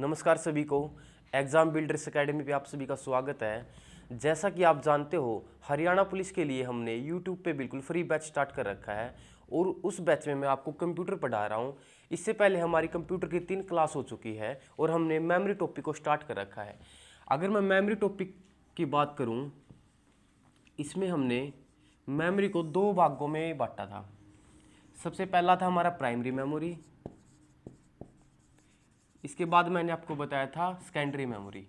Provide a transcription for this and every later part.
नमस्कार सभी को। एग्ज़ाम बिल्डर्स एकेडमी पे आप सभी का स्वागत है। जैसा कि आप जानते हो, हरियाणा पुलिस के लिए हमने यूट्यूब पे बिल्कुल फ्री बैच स्टार्ट कर रखा है और उस बैच में मैं आपको कंप्यूटर पढ़ा रहा हूँ। इससे पहले हमारी कंप्यूटर की 3 क्लास हो चुकी है और हमने मेमोरी टॉपिक को स्टार्ट कर रखा है। अगर मैं मेमोरी टॉपिक की बात करूँ, इसमें हमने मेमोरी को 2 भागों में बांटा था। सबसे पहला था हमारा प्राइमरी मेमोरी, इसके बाद मैंने आपको बताया था सेकेंडरी मेमोरी।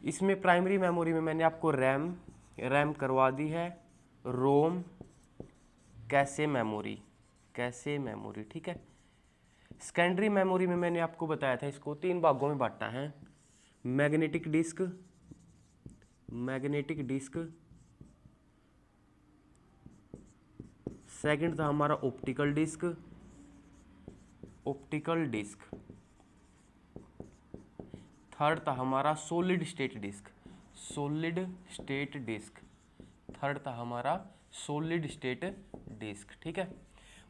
इसमें प्राइमरी मेमोरी में मैंने आपको रैम करवा दी है, रोम, कैशे मेमोरी, ठीक है। सेकेंडरी मेमोरी में मैंने आपको बताया था, इसको 3 भागों में बांटा है। मैग्नेटिक डिस्क, सेकंड था हमारा ऑप्टिकल डिस्क, थर्ड था हमारा सॉलिड स्टेट डिस्क, ठीक है।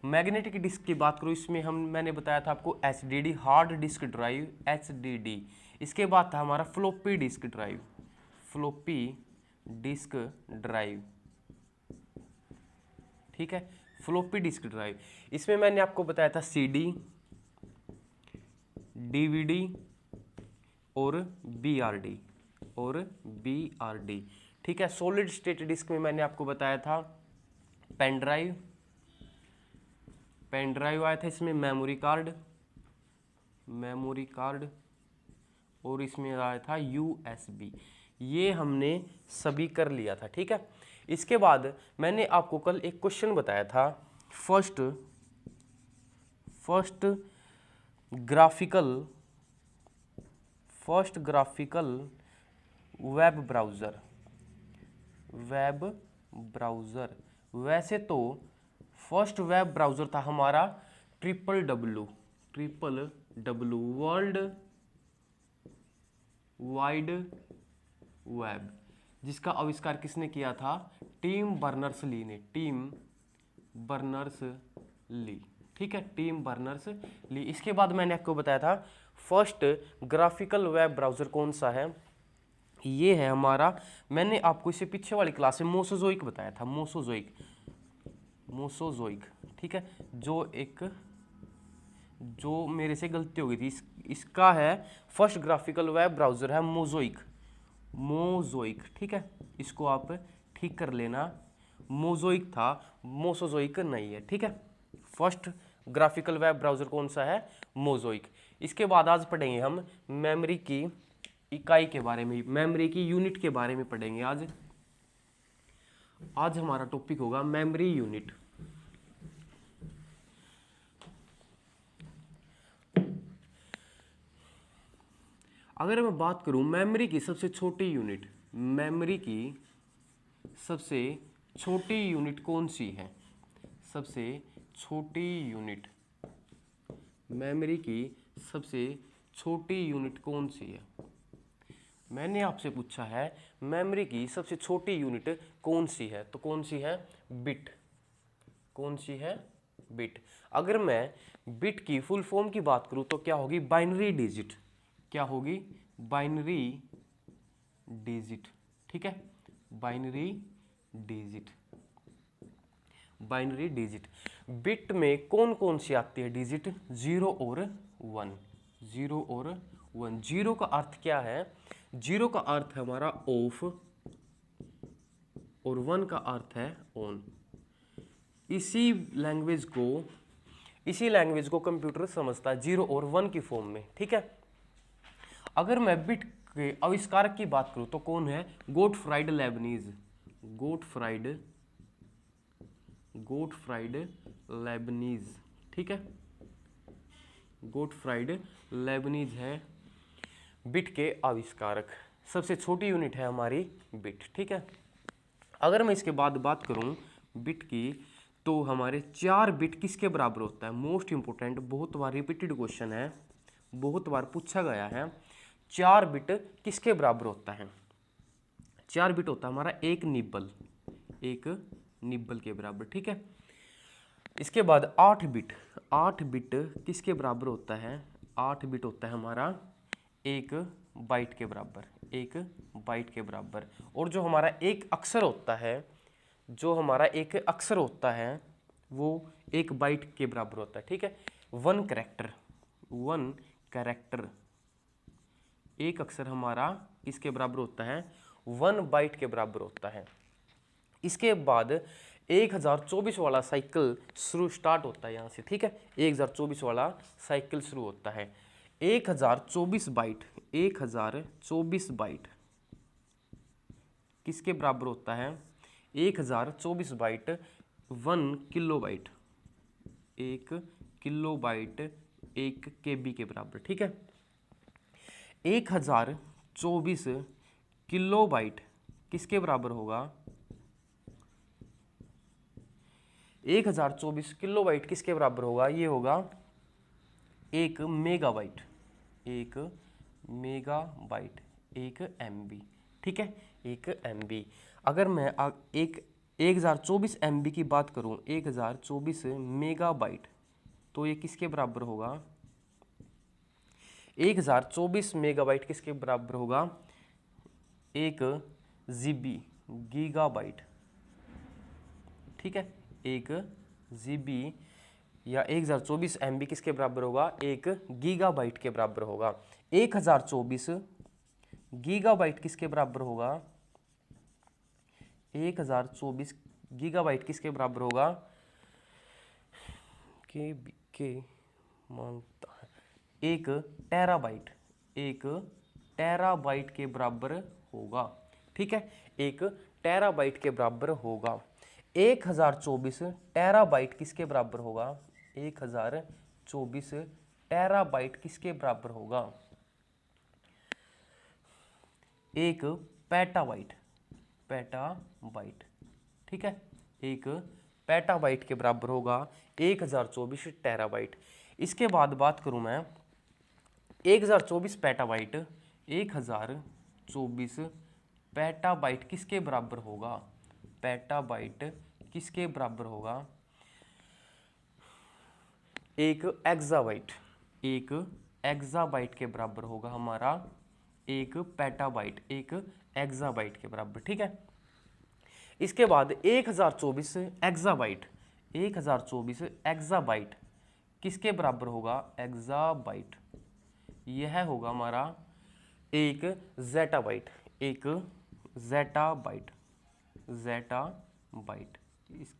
मैग्नेटिक डिस्क की बात करूँ, इसमें मैंने बताया था आपको HDD hard disk drive, HDD। इसके बाद था हमारा फ्लॉपी डिस्क ड्राइव, ठीक है। फ्लॉपी डिस्क ड्राइव, इसमें मैंने आपको बताया था CD, DVD और BRD, ठीक है। सॉलिड स्टेट डिस्क में मैंने आपको बताया था पेन ड्राइव आया था, इसमें मेमोरी कार्ड और इसमें आया था USB। ये हमने सभी कर लिया था, ठीक है। इसके बाद मैंने आपको कल एक क्वेश्चन बताया था, फर्स्ट ग्राफिकल वेब ब्राउज़र। वैसे तो फर्स्ट वेब ब्राउज़र था हमारा WWW, वर्ल्ड वाइड वेब, जिसका आविष्कार किसने किया था? टिम बर्नर्स-ली ने, ठीक है, टिम बर्नर्स-ली। इसके बाद मैंने आपको बताया था फर्स्ट ग्राफिकल वेब ब्राउज़र कौन सा है? ये है हमारा, मैंने आपको इससे पीछे वाली क्लास में मोसोजोइक बताया था, मोसोजोइक, ठीक है। जो मेरे से गलती हो गई थी, इसका है फर्स्ट ग्राफिकल वेब ब्राउज़र है मोज़ोइक, ठीक है। इसको आप ठीक कर लेना, मोज़ोइक था, मोसोजोइक नहीं है, ठीक है। फर्स्ट ग्राफिकल वेब ब्राउज़र कौन सा है? मोज़ोइक। इसके बाद आज पढ़ेंगे हम मेमोरी की इकाई के बारे में, मेमोरी की यूनिट के बारे में पढ़ेंगे आज हमारा टॉपिक होगा मेमोरी यूनिट। अगर मैं बात करूं मेमोरी की सबसे छोटी यूनिट कौन सी है? सबसे छोटी यूनिट, मेमोरी की सबसे छोटी यूनिट कौन सी है? मैंने आपसे पूछा है मेमोरी की सबसे छोटी यूनिट कौन सी है, तो कौन सी है? बिट। अगर मैं बिट की फुल फॉर्म की बात करूं तो क्या होगी? बाइनरी डिजिट, ठीक है। Binary digit. बिट में कौन कौन सी आती है डिजिट? 0 और 1। जीरो का अर्थ क्या है? 0 का अर्थ है हमारा ऑफ और 1 का अर्थ है ऑन। इसी लैंग्वेज को कंप्यूटर समझता है 0 और 1 की फॉर्म में, ठीक है। अगर मैं बिट के आविष्कारक की बात करूं तो कौन है? गोटफ्राइड लेबनीज, ठीक है। गोटफ्राइड लेबनीज है बिट के आविष्कारक। सबसे छोटी यूनिट है हमारी बिट, ठीक है। अगर मैं इसके बाद बात करूं बिट की, तो हमारे 4 बिट किसके बराबर होता है? मोस्ट इंपोर्टेंट, बहुत बार रिपीटेड क्वेश्चन है, बहुत बार पूछा गया है। 4 बिट किसके बराबर होता है? 4 बिट होता है हमारा एक निब्बल के बराबर, ठीक है। इसके बाद 8 बिट, 8 बिट किसके बराबर होता है? 8 बिट होता है हमारा 1 बाइट के बराबर, 1 बाइट के बराबर। और जो हमारा एक अक्षर होता है, जो हमारा एक अक्षर होता है वो 1 बाइट के बराबर होता है, ठीक है। 1 कैरेक्टर, 1 कैरेक्टर, एक अक्षर हमारा किसके बराबर होता है? 1 बाइट के बराबर होता है। इसके बाद 1024 वाला साइकिल शुरू स्टार्ट होता है यहाँ से, ठीक है। 1024 वाला साइकिल शुरू होता है। 1024 बाइट, 1024 बाइट किसके बराबर होता है? 1024 byte 1 kilobyte, 1 kilobyte 1 KB के बराबर, ठीक है। 1024 किलो बाइट किसके बराबर होगा? 1024 किलो बाइट किसके बराबर होगा? ये होगा 1 मेगाबाइट, 1 मेगाबाइट 1 MB, ठीक है, 1 MB। अगर मैं 1024 MB की बात करूं, 1024 मेगाबाइट, तो ये किसके बराबर होगा? 1024 मेगाबाइट किसके बराबर होगा? 1 GB, गीगाबाइट, ठीक है। 1 GB या 1024 MB किसके बराबर होगा? 1 गीगाबाइट के बराबर होगा। 1024 गीगाबाइट किसके बराबर होगा? 1024 गीगाबाइट किसके बराबर होगा? के मांगता है 1 टेराबाइट, 1 टेराबाइट के बराबर होगा, ठीक है। 1 टेराबाइट के बराबर होगा। 1024 टेराबाइट किसके बराबर होगा? 1024 टेराबाइट किसके बराबर होगा? 1 पेटाबाइट, पेटाबाइट, ठीक है। 1 पेटाबाइट के बराबर होगा 1024 टेराबाइट। इसके बाद बात करूं मैं 1024 पेटाबाइट, 1024 पेटाबाइट किसके बराबर होगा? पेटाबाइट किसके बराबर होगा? 1 एक्साबाइट, 1 एक्साबाइट के बराबर होगा हमारा 1 पेटाबाइट, 1 एक्साबाइट के बराबर, ठीक है। इसके बाद 1024 एक्साबाइट, 1024 एक्साबाइट किसके बराबर होगा? एक्साबाइट, यह होगा हमारा 1 ज़ेटाबाइट, 1 ज़ेटाबाइट, ज़ेटाबाइट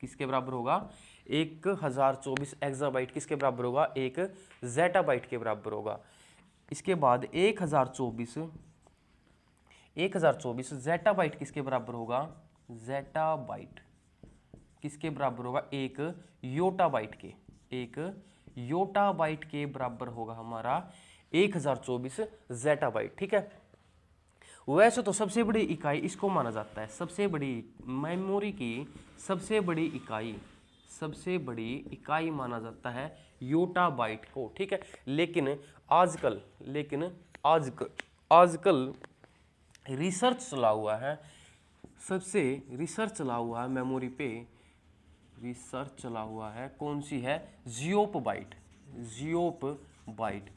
किसके बराबर होगा? 1024 एक्साबाइट किसके बराबर होगा? 1 ज़ेटाबाइट के बराबर होगा। इसके बाद 1024 ज़ेटाबाइट किसके बराबर होगा? ज़ेटाबाइट किसके बराबर होगा? 1 योटाबाइट के, 1 योटाबाइट के बराबर होगा हमारा 1024 ज़ेटाबाइट, ठीक है। वैसे तो सबसे बड़ी इकाई इसको माना जाता है, सबसे बड़ी मेमोरी की सबसे बड़ी इकाई माना जाता है योटाबाइट को, ठीक है। लेकिन आजकल रिसर्च चला हुआ है, सबसे रिसर्च चला हुआ है मेमोरी पे, रिसर्च चला हुआ है, कौन सी है? जियोपबाइट, जियोपबाइट,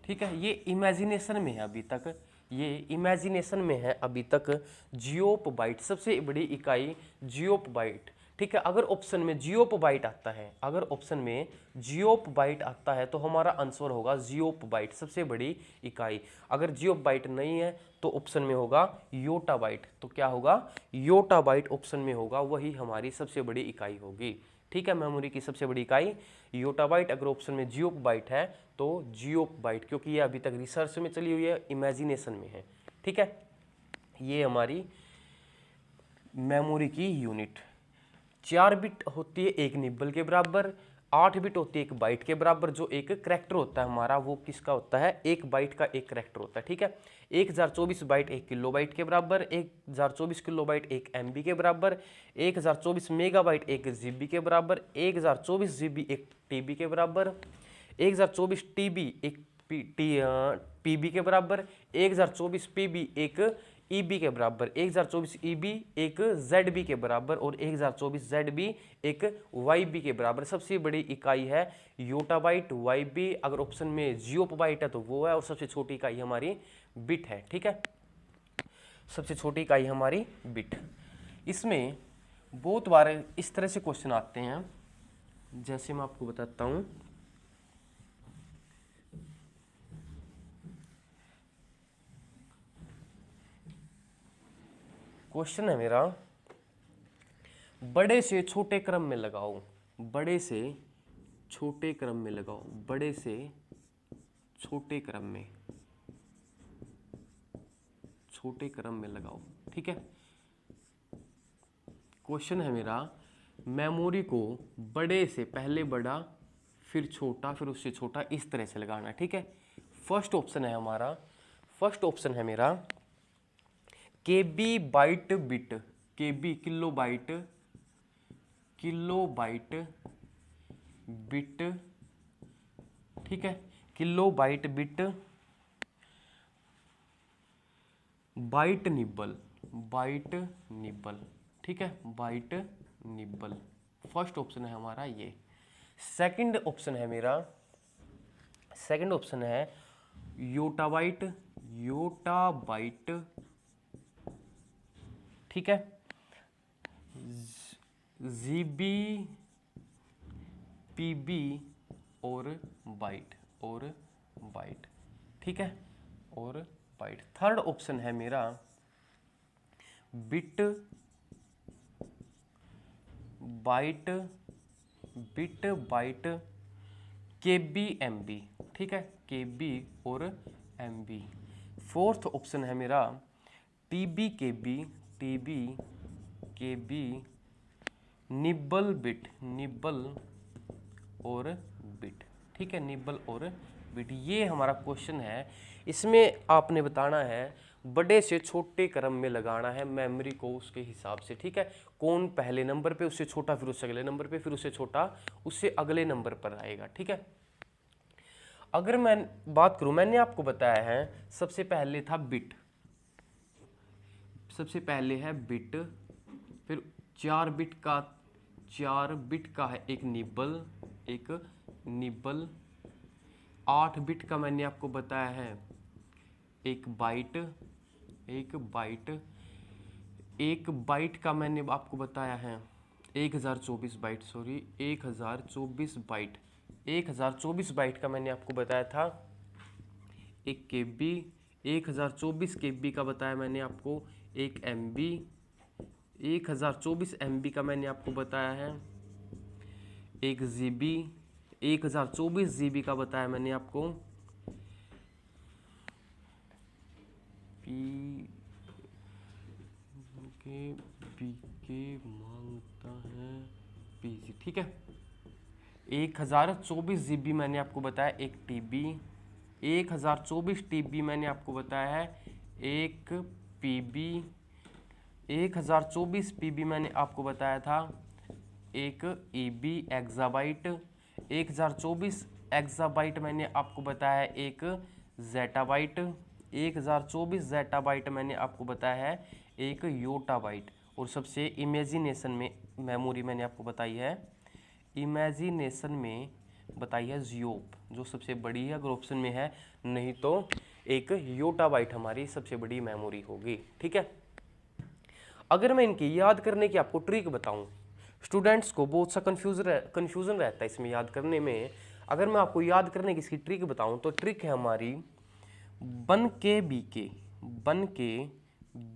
ठीक है। ये इमेजिनेशन में है अभी तक, ये इमेजिनेशन में है अभी तक। जियोपबाइट सबसे बड़ी इकाई जियोपबाइट, ठीक है। अगर ऑप्शन में जियोपबाइट आता है, अगर ऑप्शन में जियोपबाइट आता है तो हमारा आंसर होगा जियोपबाइट सबसे बड़ी इकाई। अगर जियोपबाइट नहीं है तो ऑप्शन में होगा योटाबाइट, तो क्या होगा? योटाबाइट ऑप्शन में होगा, वही हमारी सबसे बड़ी इकाई होगी, ठीक है। मेमोरी की सबसे बड़ी इकाई योटाबाइट। अगर ऑप्शन में जियोपबाइट है तो जियोपबाइट, क्योंकि ये अभी तक रिसर्च में चली हुई है, इमेजिनेशन में है, ठीक है। ये हमारी मेमोरी की यूनिट। 4 बिट होती है 1 निब्बल के बराबर, 8 बिट होती है 1 बाइट के बराबर। जो एक करैक्टर होता है हमारा वो किसका होता है? 1 बाइट का एक करैक्टर होता है, ठीक है। 1024 बाइट 1 किलोबाइट के बराबर, 1024 किलोबाइट 1 MB के बराबर, 1024 मेगाबाइट 1 GB के बराबर, 1024 GB 1 TB के बराबर, 1024 TB 1 PB के बराबर, 1024 PB 1 EB के बराबर, 1024 EB एक ZB के बराबर और 1024 ZB एक YB के बराबर। सबसे बड़ी इकाई है योटाबाइट, YB अगर ऑप्शन में जियोबाइट है तो वो है, और सबसे छोटी इकाई हमारी बिट है। ठीक है, सबसे छोटी इकाई हमारी बिट। इसमें बहुत बार इस तरह से क्वेश्चन आते हैं, जैसे मैं आपको बताता हूं। क्वेश्चन है मेरा, बड़े से छोटे क्रम में लगाओ, बड़े से छोटे क्रम में लगाओ, बड़े से छोटे क्रम में, छोटे क्रम में लगाओ। ठीक है, क्वेश्चन है मेरा, मेमोरी को बड़े से पहले बड़ा फिर छोटा फिर उससे छोटा इस तरह से लगाना है। ठीक है, फर्स्ट ऑप्शन है हमारा, फर्स्ट ऑप्शन है मेरा KB byte bit, KB kilobyte, kilobyte bit. ठीक है, kilobyte bit, byte nibble, byte nibble. ठीक है, बाइट निब्बल फर्स्ट ऑप्शन है हमारा ये। सेकंड ऑप्शन है मेरा, सेकंड ऑप्शन है योटाबाइट, योटाबाइट। ठीक है, ZB PB और बाइट, और बाइट। ठीक है, और बाइट। थर्ड ऑप्शन है मेरा bit byte, bit byte KB MB। ठीक है, KB और MB। फोर्थ ऑप्शन है मेरा TB KB, TB KB nibble bit, nibble और बिट। ठीक है, निब्बल और बिट। ये हमारा क्वेश्चन है। इसमें आपने बताना है बड़े से छोटे क्रम में लगाना है मेमोरी को उसके हिसाब से। ठीक है, कौन पहले नंबर पे, उससे छोटा फिर उससे अगले नंबर पे, फिर उससे छोटा उससे अगले नंबर पर आएगा। ठीक है, अगर मैं बात करूं, मैंने आपको बताया है सबसे पहले था बिट, सबसे पहले है बिट, फिर 4 बिट का, 4 बिट का है एक निब्बल, एक निब्बल। 8 बिट का मैंने आपको बताया है एक बाइट, एक बाइट। एक बाइट का मैंने आपको बताया है 1024 बाइट, सॉरी 1024 बाइट, 1024 बाइट का मैंने आपको बताया था एक KB, 1024 KB का बताया मैंने आपको एक MB, 1024 MB का मैंने आपको बताया है एक GB, 1024 GB का बताया मैंने आपको PK मांगता है PG। ठीक है, 1024 GB मैंने आपको बताया एक TB, 1024 TB मैंने आपको बताया है एक PB, 1024 PB मैंने आपको बताया था एक EB एक्साबाइट, 1024 एक्साबाइट मैंने आपको बताया है एक जेटाबाइट, 1024 जेटाबाइट मैंने आपको बताया है एक योटाबाइट। और सबसे इमेजिनेशन में मेमोरी मैंने आपको बताई है, इमेजिनेशन में बताई है जियोप, जो सबसे बड़ी है अगर ऑप्शन में है, नहीं तो एक योटाबाइट हमारी सबसे बड़ी मेमोरी होगी। ठीक है, अगर मैं इनकी याद करने की आपको ट्रिक बताऊं, स्टूडेंट्स को बहुत सा कन्फ्यूजन रहता है इसमें याद करने में। अगर मैं आपको याद करने की इसकी ट्रिक बताऊं तो ट्रिक है हमारी बन के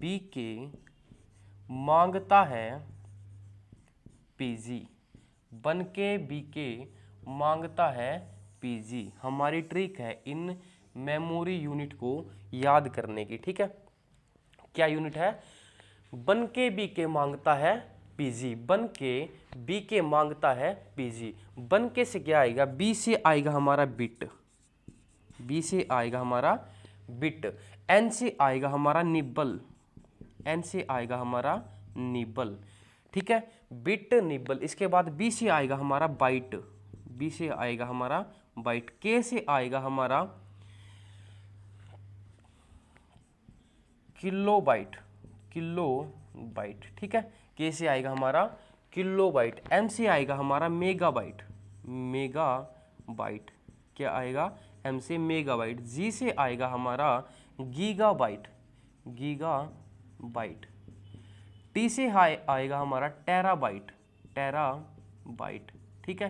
BK मांगता है PG, बन के BK मांगता है PG हमारी ट्रिक है इन मेमोरी यूनिट को याद करने की। ठीक है, क्या यूनिट है? बन के BK मांगता है PG, बन के BK मांगता है PG। बन के से क्या आएगा? B से आएगा हमारा बिट, B से आएगा हमारा बिट, N से आएगा हमारा निब्बल, N से आएगा हमारा निब्बल। ठीक है, बिट निब्बल। इसके बाद B से आएगा हमारा बाइट, B से आएगा हमारा बाइट, K से आएगा हमारा किलोबाइट, किलोबाइट, ठीक है। के से आएगा हमारा किलोबाइट, एम से आएगा हमारा मेगाबाइट, मेगाबाइट, क्या आएगा एम से मेगाबाइट, जी से आएगा हमारा गीगाबाइट, गीगाबाइट, टी से आएगा हमारा टेराबाइट, टेराबाइट, ठीक है।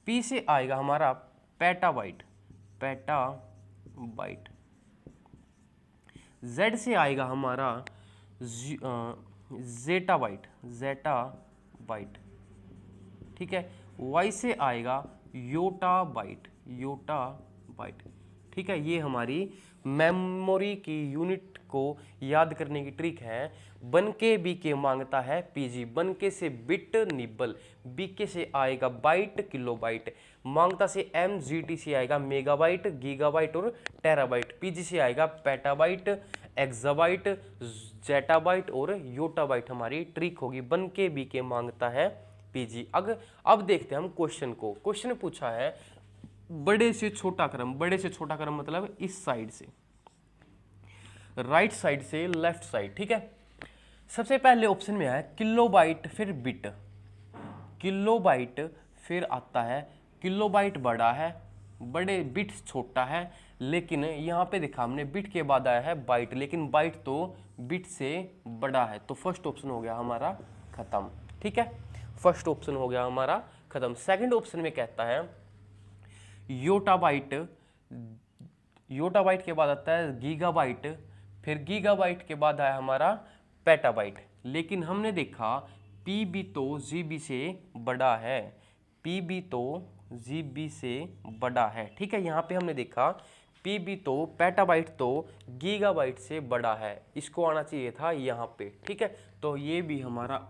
पी से आएगा हमारा पेटाबाइट, पेटाबाइट, जेड से आएगा हमारा जेटाबाइट, जेटाबाइट, ठीक है। वाई से आएगा योटाबाइट, योटाबाइट, ठीक है। ये हमारी मेमोरी की यूनिट को याद करने की ट्रिक है। बन के बी के मांगता है पीजी, बन के से बिट निब्बल, बी के से आएगा बाइट किलोबाइट, मांगता से एम, जी टी से आएगा मेगाबाइट, गीगाबाइट और टेराबाइट, पीजी से आएगा पेटाबाइट, एक्साबाइट, जेटाबाइट और योटाबाइट हमारी ट्रिक होगी। बन के बी के मांगता है पीजी। अब देखते हैं हम क्वेश्चन को। क्वेश्चन पूछा है बड़े से छोटा क्रम, बड़े से छोटा क्रम मतलब इस साइड से, राइट साइड से लेफ्ट साइड, ठीक है। सबसे पहले ऑप्शन में है किलोबाइट फिर बिट, किलोबाइट फिर आता है किलोबाइट, बड़ा है, बड़े बिट छोटा है, लेकिन यहाँ पे देखा हमने बिट के बाद आया है बाइट, लेकिन बाइट तो बिट से बड़ा है, तो फर्स्ट ऑप्शन हो गया हमारा खत्म, ठीक है। फर्स्ट ऑप्शन हो गया हमारा खत्म। सेकंड ऑप्शन में कहता है योटाबाइट, योटाबाइट के बाद आता है गीगाबाइट, फिर गीगाबाइट के बाद आया हमारा पेटाबाइट, लेकिन हमने देखा पीबी तो जीबी से बड़ा है, पीबी तो जीबी से बड़ा है, ठीक है। यहाँ पे हमने देखा पीबी तो पेटाबाइट तो गीगाबाइट से बड़ा है, इसको आना चाहिए था यहाँ पे, ठीक है। तो ये भी हमारा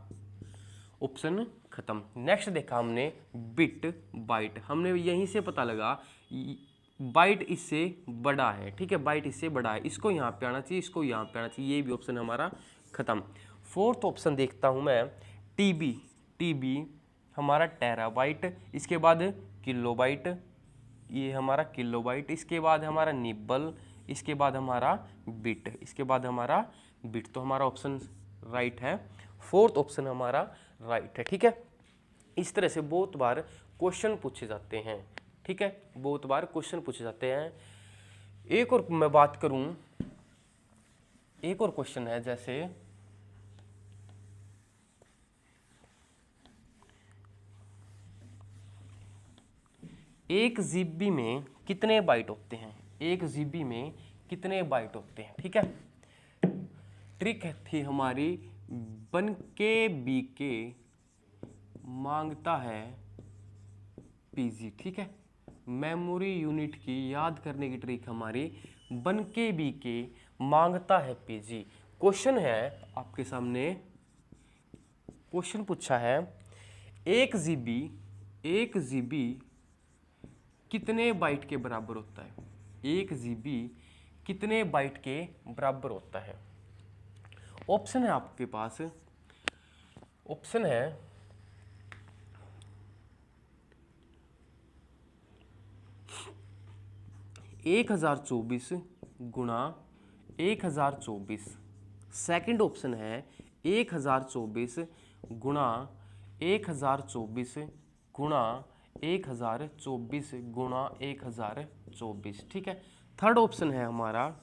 ऑप्शन खत्म। नेक्स्ट देखा हमने बिट बाइट, हमने यहीं से पता लगा बाइट इससे बड़ा है, ठीक है, बाइट इससे बड़ा है, इसको यहाँ पे आना चाहिए, इसको यहाँ पे आना चाहिए, ये भी ऑप्शन हमारा खत्म। फोर्थ ऑप्शन देखता हूँ मैं टीबी, टीबी हमारा टेराबाइट, इसके बाद किलोबाइट, ये हमारा किलोबाइट, इसके बाद हमारा निब्बल, इसके बाद हमारा बिट, इसके बाद हमारा बिट, तो हमारा ऑप्शन राइट है, फोर्थ ऑप्शन हमारा राइट है, ठीक है। इस तरह से बहुत बार क्वेश्चन पूछे जाते हैं, ठीक है, बहुत बार क्वेश्चन पूछे जाते हैं। एक और मैं बात करूं, एक और क्वेश्चन है, जैसे एक जीबी में कितने बाइट होते हैं, एक जीबी में कितने बाइट होते हैं, ठीक है। ट्रिक थी हमारी बन के बी के मांगता है पीजी, ठीक है। मेमोरी यूनिट की याद करने की ट्रिक हमारी बन के बी के मांगता है पीजी। क्वेश्चन है आपके सामने, क्वेश्चन पूछा है एक जीबी कितने बाइट के बराबर होता है, एक जीबी कितने बाइट के बराबर होता है। ऑप्शन है आपके पास, ऑप्शन है 1024 गुणा 1024, सेकंड ऑप्शन है 1024 गुणा 1024 गुणा 1024 गुणा 1024, ठीक है। थर्ड ऑप्शन है हमारा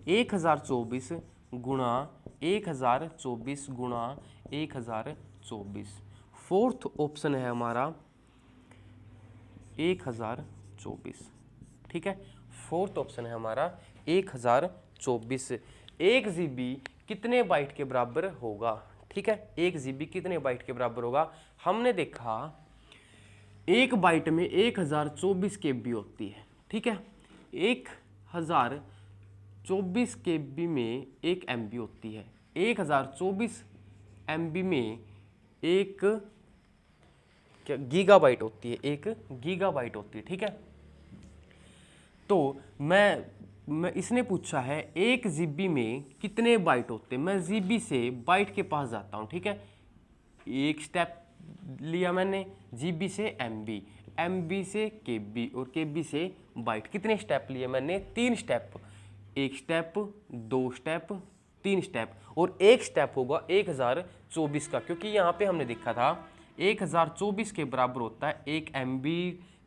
1024 गुणा 1024 गुणा 1024, फोर्थ ऑप्शन है हमारा 1024, ठीक है। फोर्थ ऑप्शन है हमारा 1024। एक जीबी कितने बाइट के बराबर होगा, ठीक है, एक जीबी कितने बाइट के बराबर होगा। हमने देखा एक बाइट में 1024 केबी होती है, ठीक है, 1024 केबी में 1 MB होती है, 1024 MB में एक क्या गीगाबाइट होती है, 1 गीगाबाइट होती है, ठीक है। तो मैं इसने पूछा है एक जीबी में कितने बाइट होते हैं, मैं जीबी से बाइट के पास जाता हूं, ठीक है। एक स्टेप लिया मैंने, जीबी से एमबी, एमबी से केबी और केबी से बाइट, कितने स्टेप लिए मैंने, 3 स्टेप। एक स्टेप, दो स्टेप, तीन स्टेप, और एक स्टेप होगा 1024 का, क्योंकि यहाँ पे हमने देखा था 1024 के बराबर होता है 1 MB,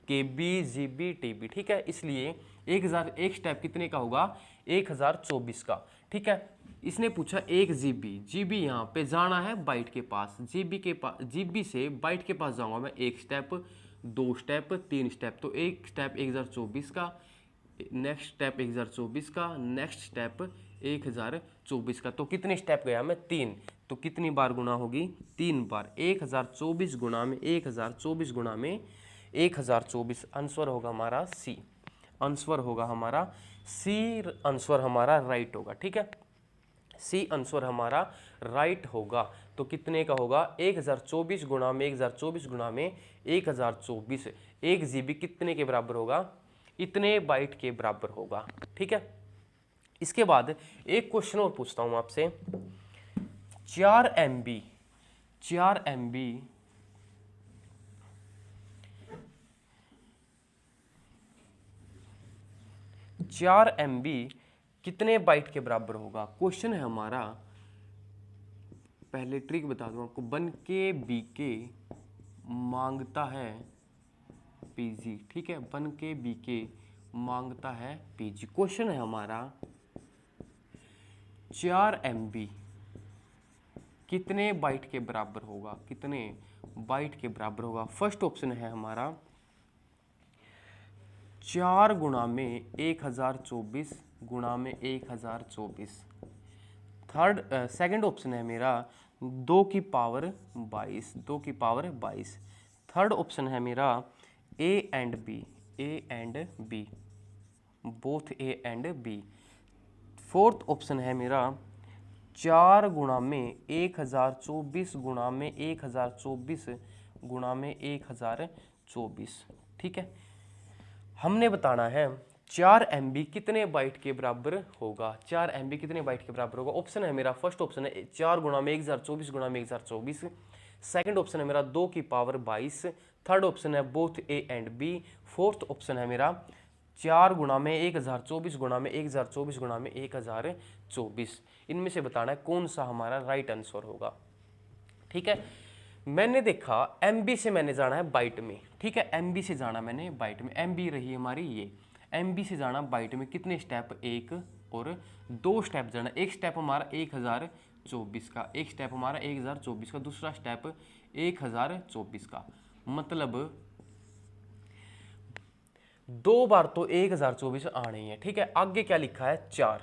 KB, GB, TB। ठीक है, इसलिए 1000 एक स्टेप कितने का होगा? 1024 का। ठीक है, इसने पूछा 1 GB, GB यहाँ पे जाना है बाइट के पास, GB से बाइट के पास जाऊंगा मैं, एक स्टेप, दो स्टेप, तीन स्टेप, तो एक स्टेप 1024 का, नेक्स्ट स्टेप 1024 का, नेक्स्ट स्टेप 1024 का। तो कितने स्टेप गया मैं? 3। तो कितनी बार गुना होगी? 3 बार। 1024 गुना में 1024 गुना में 1024, आंसर होगा हमारा सी। आंसर होगा हमारा सी, आंसर हमारा राइट होगा। ठीक है, सी आंसर हमारा राइट होगा। तो कितने का होगा? 1024 गुना में 1024 गुना में 1024। 1 GB कितने के बराबर होगा? इतने बाइट के बराबर होगा। ठीक है, इसके बाद एक क्वेश्चन और पूछता हूं आपसे। 4 MB 4 MB कितने बाइट के बराबर होगा? क्वेश्चन है हमारा। पहले ट्रिक बता दूं आपको। 1K BK मांगता है PG। ठीक है, 1K BK मांगता है PG। क्वेश्चन है हमारा 4 MB कितने बाइट के बराबर होगा? कितने बाइट के बराबर होगा? फर्स्ट ऑप्शन है हमारा 4 गुणा में 1024 गुणा में 1024। सेकंड ऑप्शन है मेरा 2 की पावर 22, 2 की पावर 22। थर्ड ऑप्शन है मेरा A and B, both A and B। Fourth option है मेरा 4 गुणा में 1024 गुणा में 1024 गुणा में 1024। ठीक है, हमने बताना है 4 MB कितने बाइट के बराबर होगा? 4 MB कितने बाइट के बराबर होगा? ऑप्शन है मेरा, फर्स्ट ऑप्शन है 4 गुणा में 1024 गुणा में 1024। सेकंड ऑप्शन है मेरा 2 की पावर 22। थर्ड ऑप्शन है both A and B। Fourth option है मेरा 4 गुणा में 1024 गुणा में 1024 गुणा में 1024। इनमें से बताना है कौन सा हमारा राइट आंसर होगा। ठीक है, मैंने देखा MB से मैंने जाना है बाइट में। ठीक है, MB से जाना मैंने बाइट में, MB रही हमारी ये। MB से जाना बाइट में कितने स्टेप? 1 और 2 स्टेप जाना। एक स्टेप हमारा 1024 का, एक स्टेप हमारा 1024 का, दूसरा स्टेप 1024 का। मतलब 2 बार तो 1024 आने ही है। ठीक है, आगे क्या लिखा है? 4।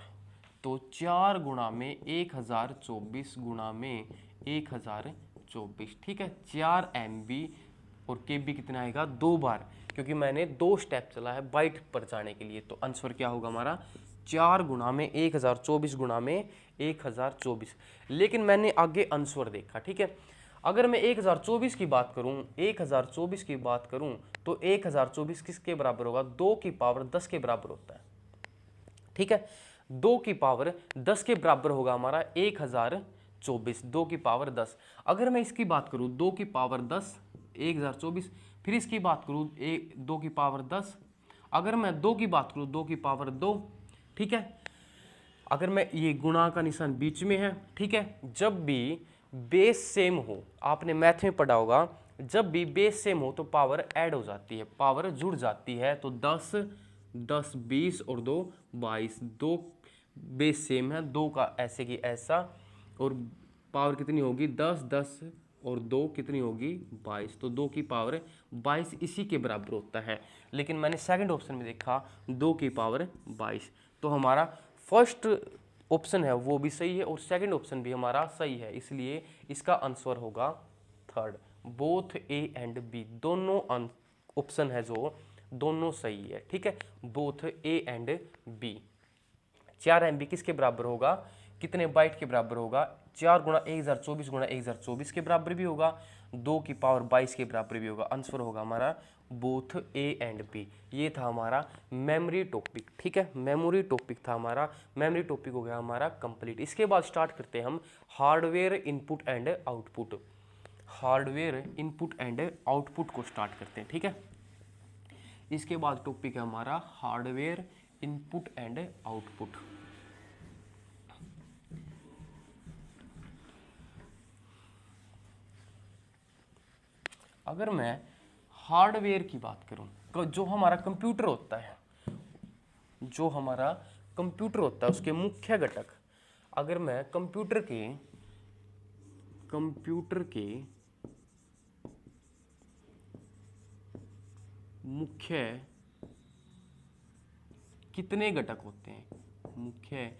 तो 4 गुणा में 1024 गुणा में 1024। ठीक है, 4 MB और KB कितना आएगा? 2 बार, क्योंकि मैंने 2 स्टेप चला है बाइट पर जाने के लिए। तो आंसर क्या होगा हमारा? 4 गुणा में 1024 गुणा में 1024। लेकिन मैंने आगे आंसर देखा। ठीक है, अगर मैं 1024 की बात करूं, 1024 की बात करूं तो 1024 किसके बराबर होगा? 2 की पावर 10 के बराबर होता है। ठीक है, 2 की पावर 10 के बराबर होगा हमारा 1024, 2 की पावर 10। अगर मैं इसकी बात करूं 2 की पावर 10 1024, फिर इसकी बात करूं 2 की पावर 10, अगर मैं 2 की बात करूं 2 की पावर 2। ठीक है, अगर मैं ये गुणा का निशान बीच में है। ठीक है, जब भी बेस सेम हो, आपने मैथ में पढ़ा होगा, जब भी बेस सेम हो तो पावर ऐड हो जाती है, पावर जुड़ जाती है। तो 10 10 20 और 2 22, 2 बेस सेम है, 2 का ऐसे की ऐसा, और पावर कितनी होगी? 10 10 और 2 कितनी होगी? 22। तो 2 की पावर 22 इसी के बराबर होता है। लेकिन मैंने सेकंड ऑप्शन में देखा 2 की पावर 22। तो हमारा फर्स्ट ऑप्शन है वो भी सही है और सेकंड ऑप्शन भी हमारा सही है, इसलिए इसका आंसर होगा third. Both A and B, दोनों ऑप्शन है जो दोनों सही है। ठीक है, both A and B। 4 MB किसके बराबर होगा? कितने बाइट के बराबर होगा? 4 गुणा 1024 गुणा 1024 के बराबर भी होगा, 2 की पावर 22 के बराबर भी होगा। आंसर होगा हमारा बोथ A एंड B। ये था हमारा मेमोरी टॉपिक। ठीक है, मेमोरी टॉपिक था हमारा, मेमोरी टॉपिक हो गया हमारा कंप्लीट। इसके बाद स्टार्ट करते हैं हम hardware input and output. Hardware input and output को स्टार्ट करते हैं। ठीक है, इसके बाद टॉपिक है हमारा हार्डवेयर इनपुट एंड आउटपुट। अगर मैं हार्डवेयर की बात करूं, जो हमारा कंप्यूटर होता है, जो हमारा कंप्यूटर होता है उसके मुख्य घटक, अगर मैं कंप्यूटर के मुख्य कितने घटक होते हैं, मुख्य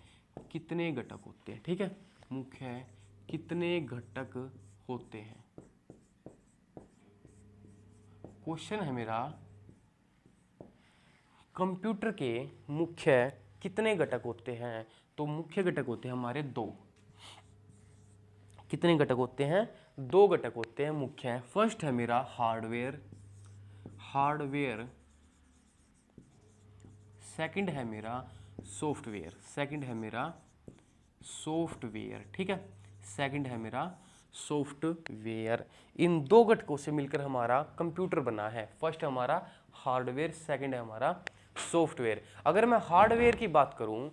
कितने घटक होते हैं, ठीक है, मुख्य कितने घटक होते हैं। क्वेश्चन है मेरा, कंप्यूटर के मुख्य कितने घटक होते हैं, तो मुख्य घटक होते हैं हमारे दो। कितने घटक होते हैं, दो घटक होते हैं मुख्य। फर्स्ट है मेरा हार्डवेयर, सेकंड है मेरा सॉफ्टवेयर, ठीक है, सेकंड है मेरा सॉफ्टवेयर। इन दो घटकों से मिलकर हमारा कंप्यूटर बना है। फर्स्ट हमारा हार्डवेयर, सेकंड है हमारा सॉफ्टवेयर। अगर मैं हार्डवेयर की बात करूं,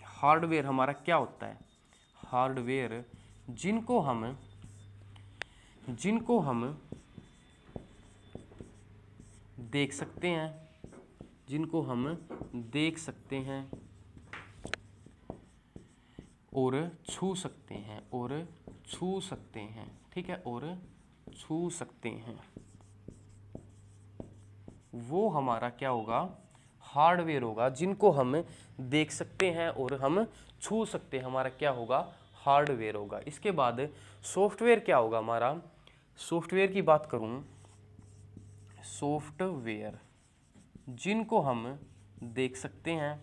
हार्डवेयर हमारा क्या होता है, हार्डवेयर जिनको हम देख सकते हैं, और छू सकते हैं, ठीक है, और छू सकते हैं, वो हमारा क्या होगा, हार्डवेयर होगा। जिनको हम देख सकते हैं और हम छू सकते हैं, हमारा क्या होगा, हार्डवेयर होगा। इसके बाद सॉफ्टवेयर क्या होगा हमारा, सॉफ्टवेयर की बात करूं, सॉफ्टवेयर जिनको हम देख सकते हैं,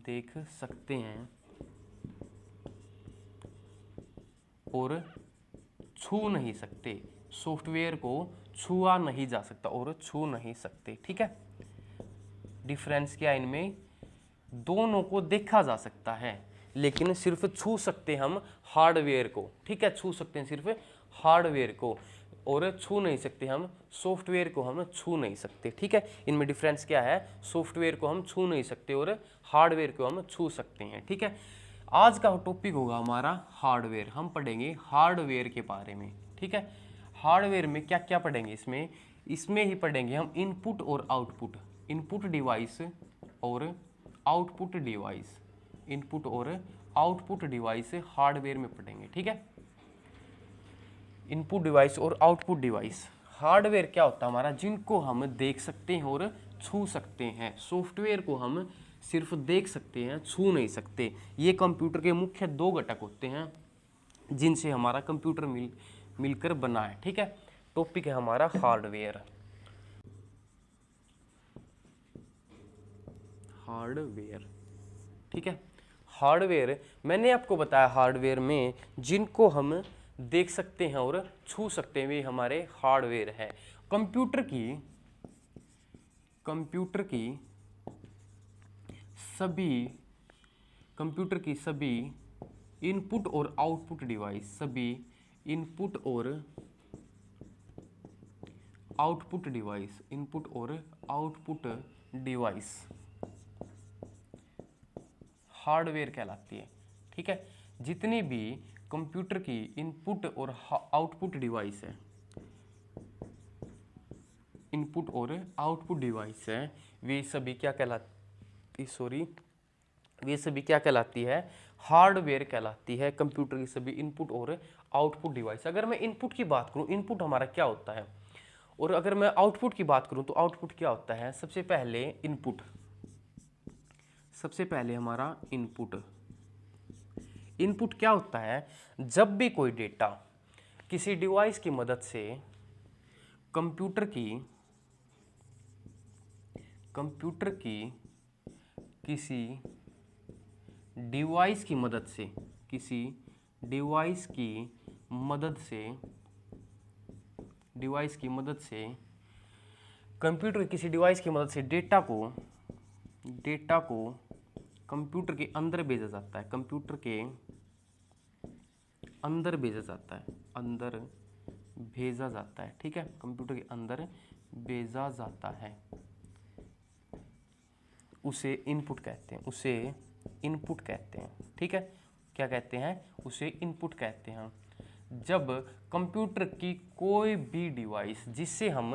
देख सकते हैं और छू नहीं सकते। सॉफ्टवेयर को छुआ नहीं जा सकता और छू नहीं सकते, ठीक है। डिफरेंस क्या है इनमें, दोनों को देखा जा सकता है लेकिन सिर्फ छू सकते हम हार्डवेयर को, ठीक है, छू सकते हैं सिर्फ हार्डवेयर को और छू नहीं सकते हम सॉफ्टवेयर को, हम छू नहीं सकते, ठीक है। इनमें डिफरेंस क्या है, सॉफ्टवेयर को हम छू नहीं सकते और हार्डवेयर को हम छू सकते हैं, ठीक है। आज का टॉपिक होगा हमारा हार्डवेयर। हम पढ़ेंगे हार्डवेयर के बारे में, ठीक है। हार्डवेयर में क्या क्या पढ़ेंगे, इसमें ही पढ़ेंगे हम इनपुट और आउटपुट, इनपुट डिवाइस और आउटपुट डिवाइस, इनपुट और आउटपुट डिवाइस हार्डवेयर में पढ़ेंगे, ठीक है। इनपुट डिवाइस और आउटपुट डिवाइस, हार्डवेयर क्या होता है हमारा, जिनको हम देख सकते हैं और छू सकते हैं। सॉफ्टवेयर को हम सिर्फ देख सकते हैं, छू नहीं सकते। ये कंप्यूटर के मुख्य दो घटक होते हैं जिनसे हमारा कंप्यूटर मिलकर बना है, ठीक है। टॉपिक है हमारा हार्डवेयर। ठीक है, हार्डवेयर मैंने आपको बताया, हार्डवेयर में जिनको हम देख सकते हैं और छू सकते हैं वे हमारे हार्डवेयर है। कंप्यूटर की सभी इनपुट और आउटपुट डिवाइस, इनपुट और आउटपुट डिवाइस हार्डवेयर कहलाती है, ठीक है। जितनी भी कंप्यूटर की इनपुट और आउटपुट डिवाइस है, वे सभी क्या कहलाती है, हार्डवेयर कहलाती है। कंप्यूटर की सभी इनपुट और आउटपुट डिवाइस। अगर मैं इनपुट की बात करूं, इनपुट हमारा क्या होता है, और अगर मैं आउटपुट की बात करूं तो आउटपुट क्या होता है। सबसे पहले हमारा इनपुट क्या होता है, जब भी कोई डेटा किसी डिवाइस की मदद से कंप्यूटर की किसी डिवाइस की मदद से कंप्यूटर किसी डिवाइस की मदद से डेटा को कंप्यूटर के अंदर भेजा जाता है, कंप्यूटर के अंदर भेजा जाता है, अंदर भेजा जाता है, ठीक है, कंप्यूटर के अंदर भेजा जाता है, उसे इनपुट कहते हैं, उसे इनपुट कहते हैं, ठीक है। क्या कहते हैं? उसे इनपुट कहते हैं। जब कंप्यूटर की कोई भी डिवाइस जिससे हम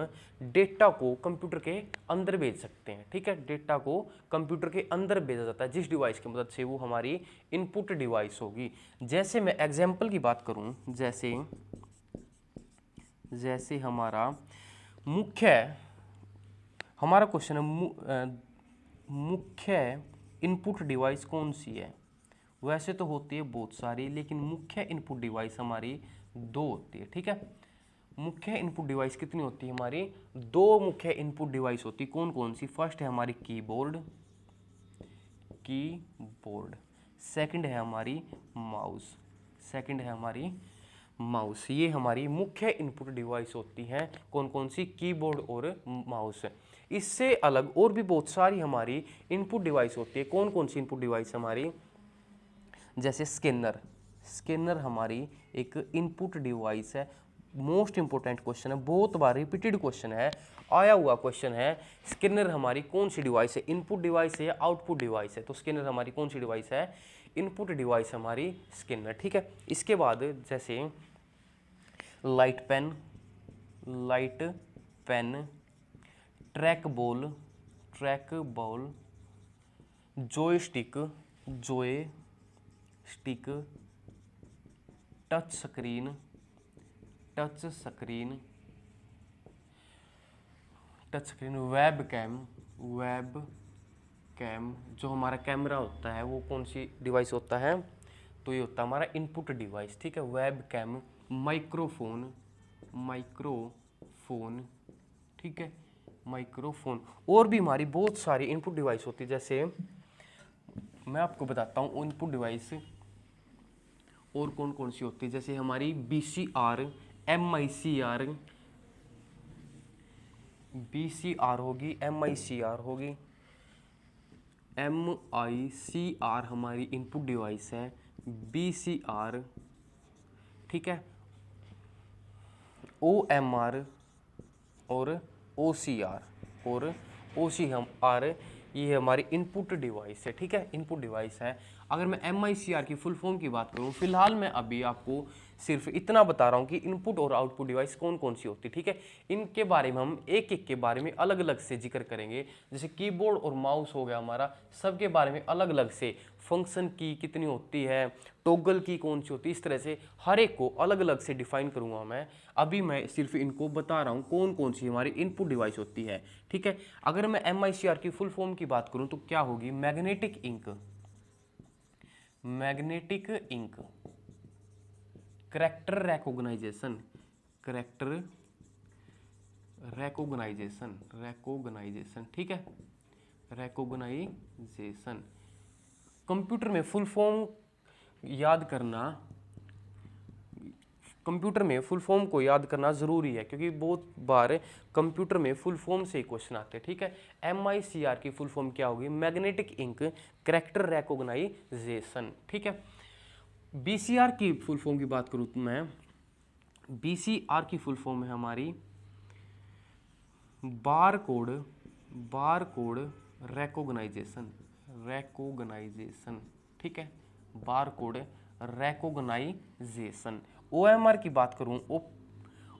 डेटा को कंप्यूटर के अंदर भेज सकते हैं, ठीक है, डेटा को कंप्यूटर के अंदर भेजा जाता है जिस डिवाइस की मदद से, वो हमारी इनपुट डिवाइस होगी। जैसे मैं एग्जांपल की बात करूं, जैसे हमारा क्वेश्चन है मुख्य इनपुट डिवाइस कौन सी है? वैसे तो होती है बहुत सारी, लेकिन मुख्य इनपुट डिवाइस हमारी 2 होती है, ठीक है। मुख्य इनपुट डिवाइस कितनी होती है हमारी? 2 मुख्य इनपुट डिवाइस होती है। कौन कौन सी? फर्स्ट है हमारी कीबोर्ड, सेकंड है हमारी माउस, ये हमारी मुख्य इनपुट डिवाइस होती हैं। कौन कौन सी? कीबोर्ड और माउस। इससे अलग और भी बहुत सारी हमारी इनपुट डिवाइस होती है। कौन कौन सी इनपुट डिवाइस हमारी? जैसे स्कैनर हमारी एक इनपुट डिवाइस है। मोस्ट इंपोर्टेंट क्वेश्चन है, बहुत बार रिपीटेड क्वेश्चन है, आया हुआ क्वेश्चन है। स्कैनर हमारी कौन सी डिवाइस है? इनपुट डिवाइस है या आउटपुट डिवाइस है? तो स्कैनर हमारी कौन सी डिवाइस है? इनपुट डिवाइस हमारी स्कैनर, ठीक है। इसके बाद जैसे light pen, trackball, joystick, touch screen, webcam, जो हमारा कैमरा होता है वो कौन सी डिवाइस होता है? तो ये होता है हमारा इनपुट डिवाइस, ठीक है। वेब कैम, माइक्रोफोन, ठीक है, माइक्रोफोन। और भी हमारी बहुत सारी इनपुट डिवाइस होती है। जैसे मैं आपको बताता हूँ इनपुट डिवाइस और कौन कौन सी होती है। जैसे हमारी VCR होगी, MICR हमारी इनपुट डिवाइस है, VCR, ठीक है। OMR और OCR ये हमारी इनपुट डिवाइस है, ठीक है, इनपुट डिवाइस है। अगर मैं MICR की फुल फॉर्म की बात करूं, फिलहाल मैं अभी आपको सिर्फ इतना बता रहा हूं कि इनपुट और आउटपुट डिवाइस कौन कौन सी होती है, ठीक है। इनके बारे में हम एक एक के बारे में अलग अलग से जिक्र करेंगे। जैसे कीबोर्ड और माउस हो गया हमारा, सबके बारे में अलग अलग से, फंक्शन की कितनी होती है, टॉगल की कौन सी होती है, इस तरह से हर एक को अलग अलग से डिफाइन करूंगा मैं। अभी मैं सिर्फ इनको बता रहा हूं कौन कौन सी हमारी इनपुट डिवाइस होती है, ठीक है। अगर मैं MICR की फुल फॉर्म की बात करूं तो क्या होगी? मैग्नेटिक इंक, करैक्टर रिकॉग्नाइजेशन, ठीक है, रिकॉग्नाइजेशन। कंप्यूटर में फुल फॉर्म को याद करना जरूरी है, क्योंकि बहुत बार कंप्यूटर में फुल फॉर्म से ही क्वेश्चन आते हैं, ठीक है। MICR की फुल फॉर्म क्या होगी? मैग्नेटिक इंक करैक्टर रिकॉग्नाइजेशन, ठीक है। BCR की फुल फॉर्म की बात करूं तो मैं, BCR की फुल फॉर्म है हमारी बार कोड रिकॉग्नाइजेशन, ठीक है, बार कोड रिकॉग्नाइजेशन। OMR की बात करूं,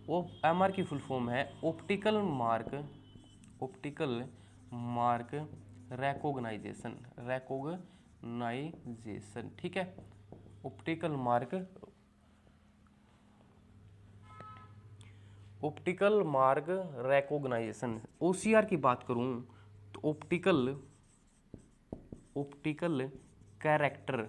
OMR की फुल फॉर्म है ऑप्टिकल मार्क रिकॉग्नाइजेशन, ठीक है, ऑप्टिकल मार्क रिकॉग्नाइजेशन। OCR की बात करूं तो ऑप्टिकल कैरेक्टर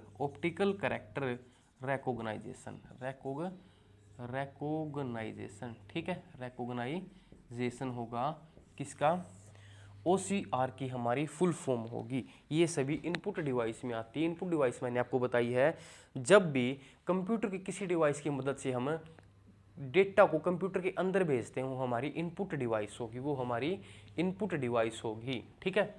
रिकॉग्नाइजेशन, ठीक है, रिकॉग्नाइजेशन होगा किसका? OCR की हमारी फुल फॉर्म होगी। ये सभी इनपुट डिवाइस में आती है। इनपुट डिवाइस मैंने आपको बताई है, जब भी कंप्यूटर की किसी डिवाइस की मदद से हम डेटा को कंप्यूटर के अंदर भेजते हैं, वो हमारी इनपुट डिवाइस होगी, ठीक है।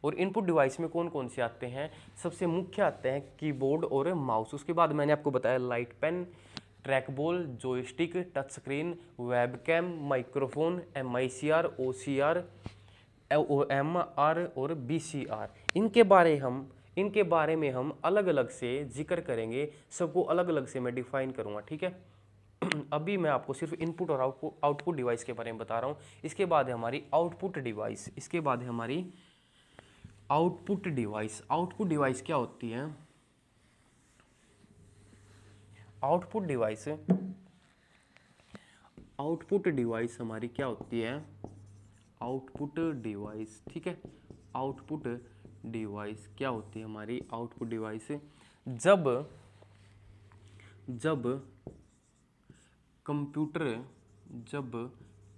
और इनपुट डिवाइस में कौन कौन से आते हैं, सबसे मुख्य आते हैं कीबोर्ड और माउस। उसके बाद मैंने आपको बताया light pen, trackball, joystick, touch screen, webcam, microphone, MICR, OCR, OMR और BCR। इनके बारे में हम अलग अलग से जिक्र करेंगे, सबको अलग अलग से मैं डिफाइन करूंगा, ठीक है। अभी मैं आपको सिर्फ इनपुट और आउटपुट डिवाइस के बारे में बता रहा हूँ। इसके बाद है हमारी आउटपुट डिवाइस। इसके बाद है हमारी आउटपुट डिवाइस। आउटपुट डिवाइस क्या होती है? आउटपुट डिवाइस हमारी क्या होती है? आउटपुट डिवाइस, ठीक है। आउटपुट डिवाइस क्या होती है हमारी? आउटपुट डिवाइस जब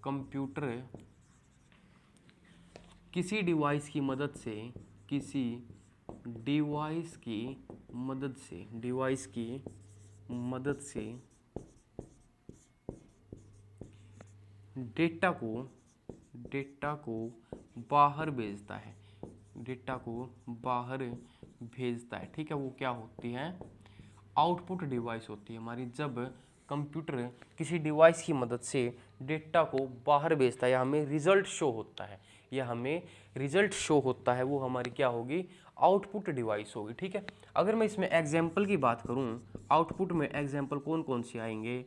कंप्यूटर किसी डिवाइस की मदद से डेटा को बाहर भेजता है, ठीक है, वो क्या होती है? आउटपुट डिवाइस होती है हमारी। जब कंप्यूटर किसी डिवाइस की मदद से डेटा को बाहर भेजता है या हमें रिजल्ट शो होता है, वो हमारी क्या होगी? आउटपुट डिवाइस होगी, ठीक है। अगर मैं इसमें एग्जाम्पल की बात करूं, आउटपुट में एग्जाम्पल कौन कौन से आएंगे?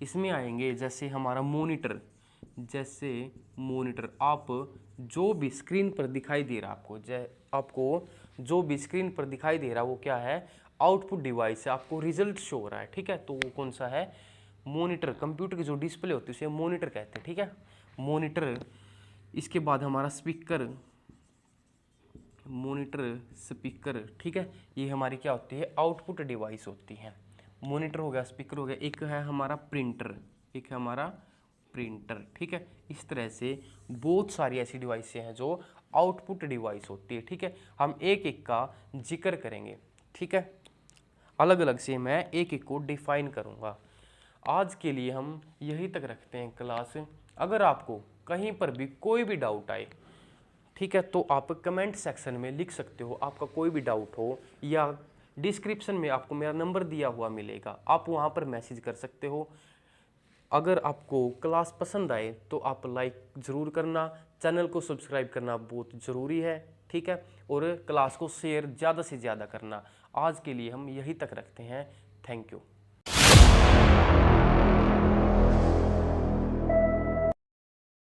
इसमें आएंगे जैसे हमारा मॉनिटर, आप जो भी स्क्रीन पर दिखाई दे रहा आपको जो भी स्क्रीन पर दिखाई दे रहा वो क्या है? आउटपुट डिवाइस है, आपको रिजल्ट शो हो रहा है, ठीक है। तो वो कौन सा है? मॉनिटर। कंप्यूटर की जो डिस्प्ले होती है उसे मॉनिटर कहते हैं, ठीक है, मॉनिटर। इसके बाद हमारा स्पीकर, ठीक है, ये हमारी क्या होती है? आउटपुट डिवाइस होती है। मॉनिटर हो गया, स्पीकर हो गया, एक है हमारा प्रिंटर, ठीक है। इस तरह से बहुत सारी ऐसी डिवाइसें हैं जो आउटपुट डिवाइस होती है, ठीक है। हम एक एक का जिक्र करेंगे, ठीक है, अलग अलग से मैं एक एक को डिफाइन करूंगा। आज के लिए हम यहीं तक रखते हैं क्लास। अगर आपको कहीं पर भी कोई भी डाउट आए, ठीक है, तो आप कमेंट सेक्शन में लिख सकते हो। आपका कोई भी डाउट हो या डिस्क्रिप्शन में आपको मेरा नंबर दिया हुआ मिलेगा, आप वहाँ पर मैसेज कर सकते हो। अगर आपको क्लास पसंद आए तो आप लाइक ज़रूर करना, चैनल को सब्सक्राइब करना बहुत ज़रूरी है, ठीक है, और क्लास को शेयर ज़्यादा से ज़्यादा करना। आज के लिए हम यहीं तक रखते हैं। Thank you.